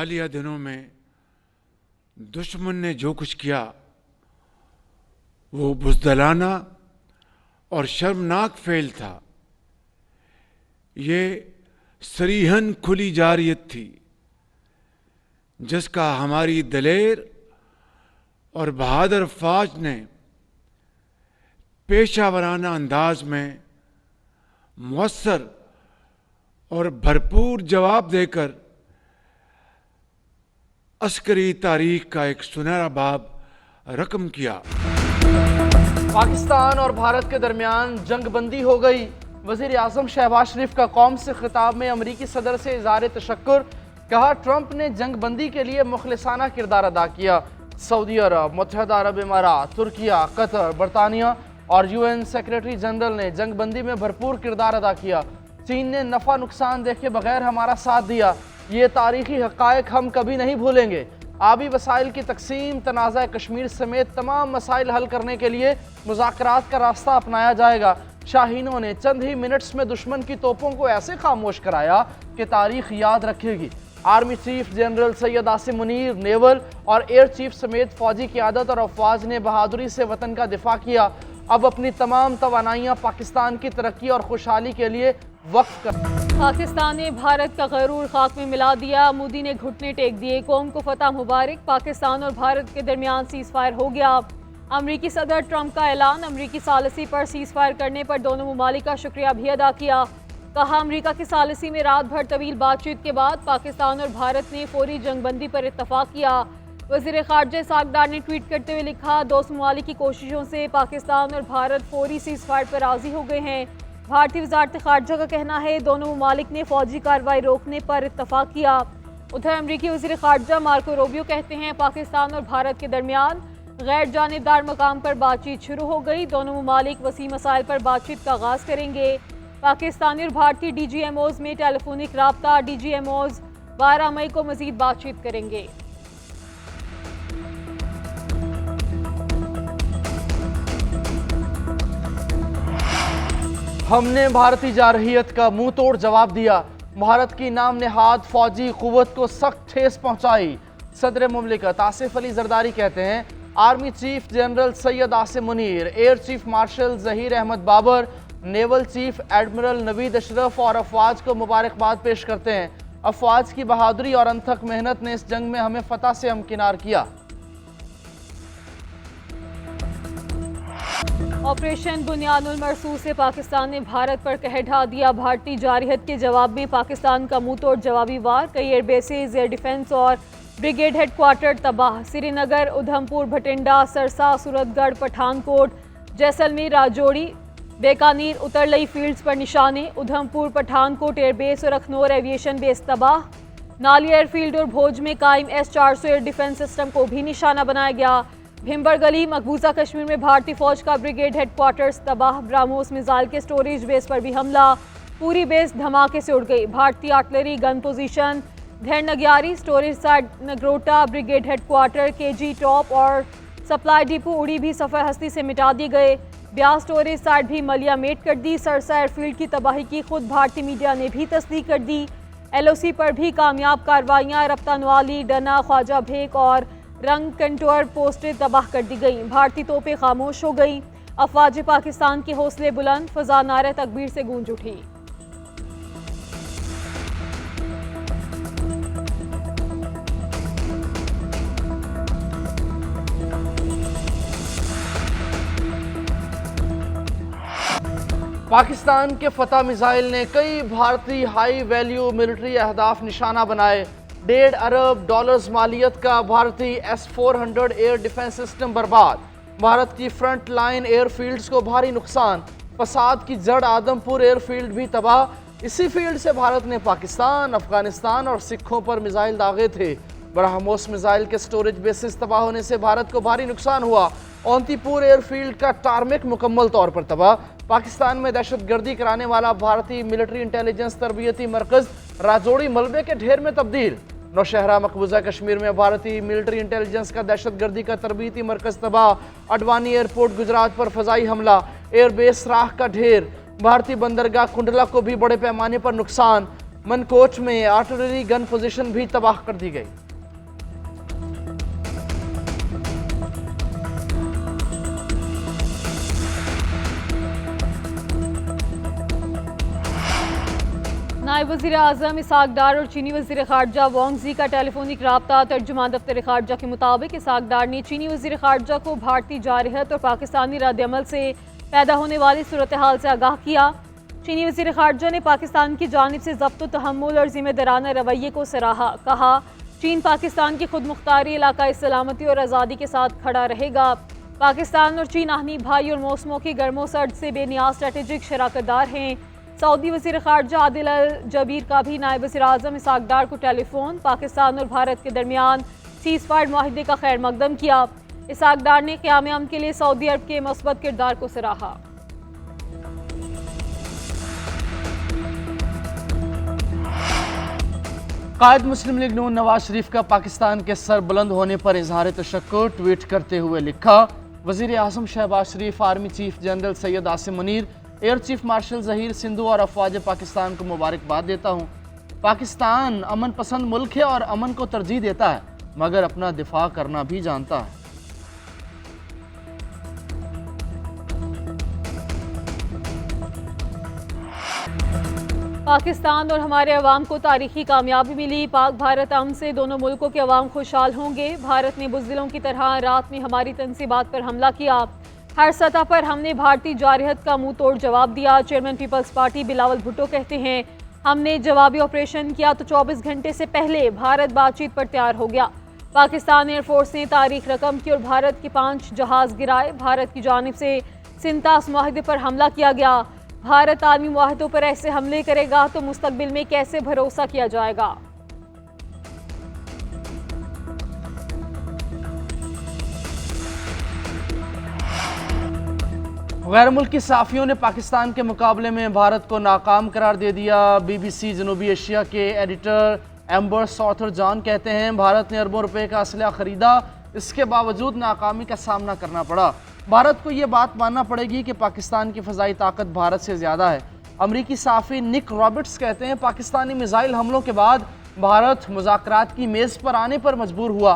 हालिया दिनों में दुश्मन ने जो कुछ किया वो बुज़दिलाना और शर्मनाक फेल था। ये सरीहन खुली जारियत थी जिसका हमारी दलेर और बहादुर फौज ने पेशावराना अंदाज में मुअस्सर और भरपूर जवाब देकर अस्करी तारीख का एक सुनहरा बाब रकम किया। पाकिस्तान और भारत के दरमियान जंगबंदी हो गई। वज़ीर आज़म शहबाज शरीफ का कौम से खिताब में अमरीकी सदर से इज़हार तशक्कुर। कहा, ट्रंप ने जंगबंदी के लिए मुखलिसाना किरदार अदा किया। सऊदी अरब, मुत्तहदा अरब इमारात, तुर्किया, कतर, बरतानिया और UN सेक्रेटरी जनरल ने जंगबंदी में भरपूर किरदार अदा किया। चीन ने नफ़ा नुकसान देखे बगैर हमारा साथ दिया। ये तारीखी हक़ाइक़ हम कभी नहीं भूलेंगे। आबी वसाइल की तकसीम, तनाज़ा कश्मीर समेत तमाम मसाइल हल करने के लिए मुज़ाकरात का रास्ता अपनाया जाएगा। शाहीनों ने चंद ही मिनट्स में दुश्मन की तोपों को ऐसे खामोश कराया कि तारीख याद रखेगी। Army chief general Syed Asim Munir, naval और एयर चीफ समेत फौजी क़यादत और अफवाज ने बहादुरी से वतन का दिफा किया। अब अपनी तमाम तवानाइयाँ पाकिस्तान की तरक्की और खुशहाली के लिए वक्फ कर। पाकिस्तान ने भारत का गरूर खाक में मिला दिया। मोदी ने घुटने टेक दिए। कौम को फतह मुबारक। पाकिस्तान और भारत के दरमियान सीज़ फायर हो गया। अमरीकी सदर ट्रंप का ऐलान। अमरीकी सालिसी पर सीज़ फायर करने पर दोनों ममालिक का शुक्रिया भी अदा किया। कहा, अमरीका की सालिसी में रात भर तवील बातचीत के बाद पाकिस्तान और भारत ने फौरी जंगबंदी पर इत्तफाक किया। वज़ीर ख़ारजा सागदार ने ट्वीट करते हुए लिखा, दोस्त ममालिक की कोशिशों से पाकिस्तान और भारत फौरी सीज़ फायर पर राज़ी हो गए हैं। भारतीय वज़ारत ख़ारजा का कहना है दोनों ममालिक ने फ़ौजी कार्रवाई रोकने पर इत्तफाक किया। उधर अमरीकी वज़ीर ख़ारजा मार्को रूबियो कहते हैं पाकिस्तान और भारत के दरमियान गैर जानिबदार मकाम पर बातचीत शुरू हो गई। दोनों ममालिक वसी मसाइल पर बातचीत का आगाज़ करेंगे। पाकिस्तानी और भारतीय DGMOs में टेलीफोनिक राब्ता। DGMOs 12 मई को मज़ीद बातचीत करेंगे। हमने भारतीय जारहियत का मुंह तोड़ जवाब दिया। भारत की नाम नेहाद फौजी कुव्वत को सख्त ठेस पहुंचाई। सदर मुमलिकत आसिफ अली जरदारी कहते हैं army chief general Syed Asim Munir, air chief marshal Zaheer Ahmed Babar, naval chief admiral Naveed Ashraf और अफवाज को मुबारकबाद पेश करते हैं। अफवाज की बहादुरी और अनथक मेहनत ने इस जंग में हमें फतह से हमकिनार किया। ऑपरेशन बुनियानुल मरसूस से पाकिस्तान ने भारत पर कहर ढा दिया। भारतीय जारहियत के जवाब में पाकिस्तान का मुंह तोड़ जवाबी वार। कई एयर बेसेज, एयर डिफेंस और ब्रिगेड हेडक्वार्टर तबाह। श्रीनगर, उधमपुर, भटिंडा, सरसा, सूरतगढ़, पठानकोट, जैसलमेर, राजौरी, बीकानेर, उतरलई फील्ड्स पर निशाने। उधमपुर, पठानकोट एयरबेस और अखनौर एविएशन बेस तबाह। नाली एयरफील्ड और भोज में कायम S-400 एयर डिफेंस सिस्टम को भी निशाना बनाया गया। भिम्बर गली, मकबूजा कश्मीर में भारतीय फौज का ब्रिगेड हेडक्वार्टर्स तबाह। ब्राह्मोस मिसाइल के स्टोरेज बेस पर भी हमला। पूरी बेस धमाके से उड़ गई। भारतीय artillery gun position Dhair Nagyari, storage side Nagrota, brigade headquarter, KG top और सप्लाई डिपो उड़ी भी सफ़र हस्ती से मिटा दिए गए। ब्यास स्टोरेज साइड भी मलिया मेट कर दी। सरसा एयरफील्ड की तबाही की खुद भारतीय मीडिया ने भी तस्दीक कर दी। LOC पर भी कामयाब कार्रवाइयाँ। रफ्ता नवाली, डना, ख्वाजा भेक और रंग कंटोर पोस्टें तबाह कर दी गई। भारतीय तोपें खामोश हो गई। अफवाज पाकिस्तान के हौसले बुलंद। फजा नारे तकबीर से गूंज उठी। पाकिस्तान के फतह मिसाइल ने कई भारतीय हाई वैल्यू मिलिट्री अहदाफ निशाना बनाए। $1.5 अरब मालियत का भारतीय S-400 एयर डिफेंस सिस्टम बर्बाद। भारत की फ्रंट लाइन एयरफील्ड्स को भारी नुकसान। फसाद की जड़ आदमपुर एयरफील्ड भी तबाह। इसी फील्ड से भारत ने पाकिस्तान, अफगानिस्तान और सिखों पर मिसाइल दागे थे। ब्रह्मोस मिसाइल के स्टोरेज बेसिस तबाह होने से भारत को भारी नुकसान हुआ। औंतीपुर एयरफील्ड का टारमेक मुकम्मल तौर पर तबाह। पाकिस्तान में दहशतगर्दी कराने वाला भारतीय मिलिट्री इंटेलिजेंस तरबियती मरकज राजौरी मलबे के ढेर में तब्दील। नौशहरा मकबूजा कश्मीर में भारतीय मिलिट्री इंटेलिजेंस का दहशतगर्दी का तरबियती मरकज तबाह। अडवानी एयरपोर्ट गुजरात पर फजाई हमला। एयरबेस राख का ढेर। भारतीय बंदरगाह कुंडला को भी बड़े पैमाने पर नुकसान। मनकोट में आर्टिलरी गन पोजीशन भी तबाह कर दी गई। नायब वज़ीर आज़म इसहाक डार और चीनी वज़ीर ख़ारजा वांग ज़ी का टेलीफोनिक रब्ता। तर्जुमान दफ्तर ख़ारजा के मुताबिक इसहाक डार ने चीनी वज़ीर ख़ारजा को भारतीय जारहत और पाकिस्तानी रद्द-ए-अमल से पैदा होने वाली सूरत हाल से आगाह किया। चीनी वज़ीर ख़ारजा ने पाकिस्तान की जानिब से ज़ब्त व तहम्मुल और ज़िम्मेदाराना रवैये को सराहा। कहा, चीन पाकिस्तान की खुद मुख्तारी, इलाकाई सलामती और आज़ादी के साथ खड़ा रहेगा। पाकिस्तान और चीन आहनी भाई और मौसमों की गर्मो सर्द से बेनियाज स्ट्रेटेजिक शराकतदार हैं। सऊदी वज़ीर ख़ारजा आदिल अल जबीर का भी नायब वज़ीर आज़म इसहाक डार को टेलीफोन पाकिस्तान और भारत के दरमियान सीज़ फायर माहिदे का खैर मकदम किया। इसहाक डार ने क़याम अमन के लिए सऊदी अरब के मस्बत किरदार को सराहा। कायद मुस्लिम लीग नून नवाज शरीफ का पाकिस्तान के सर बुलंद होने पर इजहार तशक्कुर ट्वीट करते हुए लिखा, वज़ीर आज़म Shahbaz Sharif, army chief general Syed Asim Munir, air chief marshal Zaheer Sidhu और अफवाज पाकिस्तान को मुबारकबाद देता हूँ। पाकिस्तान अमन पसंद मुल्क है और अमन को तरजीह देता है, मगर अपना दिफा करना भी जानता है। पाकिस्तान और हमारे अवाम को तारीखी कामयाबी मिली। पाक भारत अमन से दोनों मुल्कों के अवाम खुशहाल होंगे। भारत ने बुज़दिलों की तरह रात में हमारी तनसीबात पर हमला किया। हर सतह पर हमने भारतीय जारहत का मुंह तोड़ जवाब दिया। चेयरमैन पीपल्स पार्टी बिलावल भुट्टो कहते हैं, हमने जवाबी ऑपरेशन किया तो 24 घंटे से पहले भारत बातचीत पर तैयार हो गया। पाकिस्तान एयरफोर्स ने तारीख रकम की और भारत के 5 जहाज़ गिराए। भारत की जानिब से सिंतास मुआहदे पर हमला किया गया। भारत आर्मी मुआहदों पर ऐसे हमले करेगा तो मुस्तकबिल में कैसे भरोसा किया जाएगा। गैर मुल्की सहाफ़ियों ने पाकिस्तान के मुकाबले में भारत को नाकाम करार दे दिया। BBC जनूबी एशिया के एडिटर एम्बर सॉथर जॉन कहते हैं, भारत ने अरबों रुपए का असलहा खरीदा, इसके बावजूद नाकामी का सामना करना पड़ा। भारत को ये बात मानना पड़ेगी कि पाकिस्तान की फ़ज़ाई ताकत भारत से ज़्यादा है। अमरीकी सहाफ़ी निक रॉबर्ट्स कहते हैं, पाकिस्तानी मिसाइल हमलों के बाद भारत मुज़ाकरात की मेज़ पर आने पर मजबूर हुआ।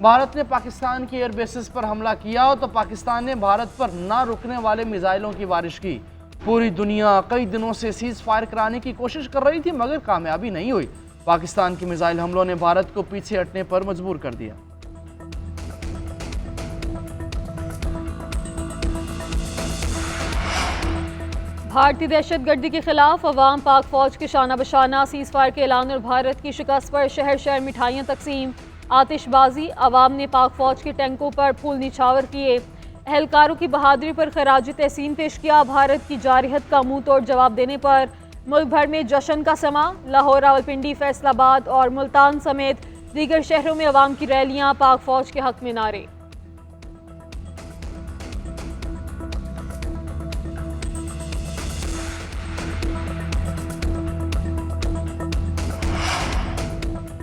भारत ने पाकिस्तान की एयर बेसिस पर हमला किया तो पाकिस्तान ने भारत पर ना रुकने वाले मिसाइलों की बारिश की। पूरी दुनिया कई दिनों से सीज़ फायर कराने की कोशिश कर रही थी, मगर कामयाबी नहीं हुई। पाकिस्तान के मिसाइल हमलों ने भारत को पीछे हटने पर मजबूर कर दिया। भारतीय दहशतगर्दी के खिलाफ अवाम पाक फौज के शाना बशाना, सीज़ फायर के ऐलान और भारत की शिकस्त पर शहर शहर मिठाइयाँ तकसीम, आतिशबाजी, अवाम ने पाक फौज के टैंकों पर फूल निछावर किए। एहलकारों की बहादुरी पर खराज तहसीन पेश किया। भारत की जारहत का मुंह तोड़ जवाब देने पर मुल्क भर में जश्न का समा। लाहौर, रावलपिंडी, फैसलाबाद और मुल्तान समेत दीगर शहरों में अवाम की रैलियां, पाक फौज के हक में नारे।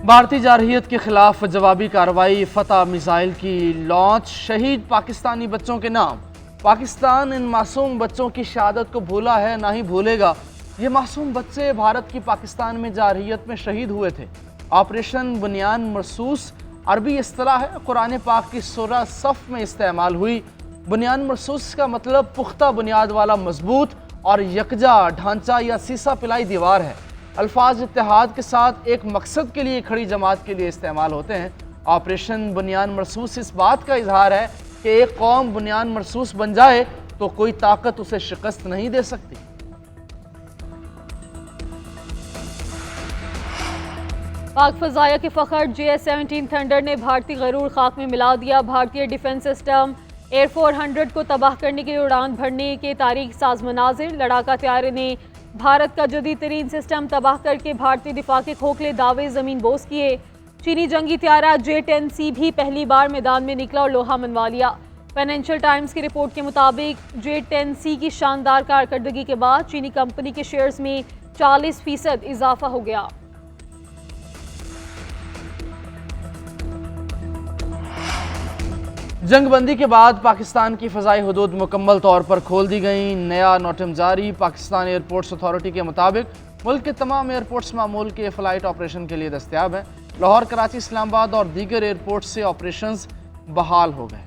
भारतीय जारहियत के खिलाफ जवाबी कार्रवाई, फतह मिसाइल की लॉन्च, शहीद पाकिस्तानी बच्चों के नाम। पाकिस्तान इन मासूम बच्चों की शहादत को भूला है, ना ही भूलेगा। ये मासूम बच्चे भारत की पाकिस्तान में जारहियत में शहीद हुए थे। ऑपरेशन बुनियान मरसूस अरबी इस्तिलाह है, कुरान पाक की सूरह सफ में इस्तेमाल हुई। बुनियान मरसूस का मतलब पुख्ता बुनियाद वाला मजबूत और यकजा ढांचा या सीसा पिलाई दीवार है। अल्फाज इत्तेहाद के साथ एक मकसद के लिए खड़ी जमात के लिए इस्तेमाल होते हैं। ऑपरेशन बुनियान मरसूस इस बात का इजहार है कि एक कौम बुनियान मरसूस बन जाए तो कोई ताकत उसे शिकस्त नहीं दे सकती। पाक फजाया के फखर JS-17 थंडर ने भारतीय गरूर खाक में मिला दिया। भारतीय डिफेंस सिस्टम एयर 400 को तबाह करने के लिए उड़ान भरने के तारीख साज मनाजिर। लड़ाका त्यारे ने भारत का जदीद तरीन सिस्टम तबाह करके भारतीय दिफा के खोखले दावे ज़मीन बोस किए। चीनी जंगी त्यारा J-10C भी पहली बार मैदान में निकला और लोहा मनवा लिया। फाइनेंशियल टाइम्स की रिपोर्ट के मुताबिक J-10C की शानदार कारकर्दगी के बाद चीनी कंपनी के शेयर्स में 40% इजाफा हो गया। जंगबंदी के बाद पाकिस्तान की फ़ज़ाई हदूद मुकम्मल तौर पर खोल दी गई। नया नोटिस जारी। पाकिस्तान एयरपोर्ट्स अथॉरिटी के मुताबिक मुल्क के तमाम एयरपोर्ट्स मामूल के फ़्लाइट ऑपरेशन के लिए दस्तयाब हैं। लाहौर, कराची, इस्लामाबाद और दीगर एयरपोर्ट से ऑपरेशंस बहाल हो गए।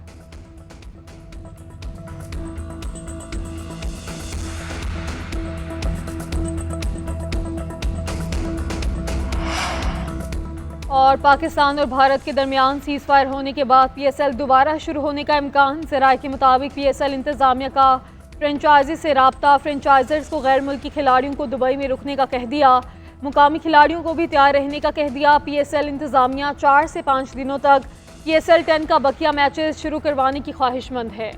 और पाकिस्तान और भारत के दरमियान सीज़ फायर होने के बाद PSL दोबारा शुरू होने का इम्कान। ज़राए के मुताबिक PSL इंतज़ामिया का फ्रेंचाइजी से रब्ता। फ्रेंचाइजर्स को गैर मुल्की खिलाड़ियों को दुबई में रुकने का कह दिया। मुकामी खिलाड़ियों को भी तैयार रहने का कह दिया। PSL इंतज़ामिया 4 से 5 दिनों तक PSL 10 का बकिया मैचेस शुरू करवाने की ख्वाहिशमंद है।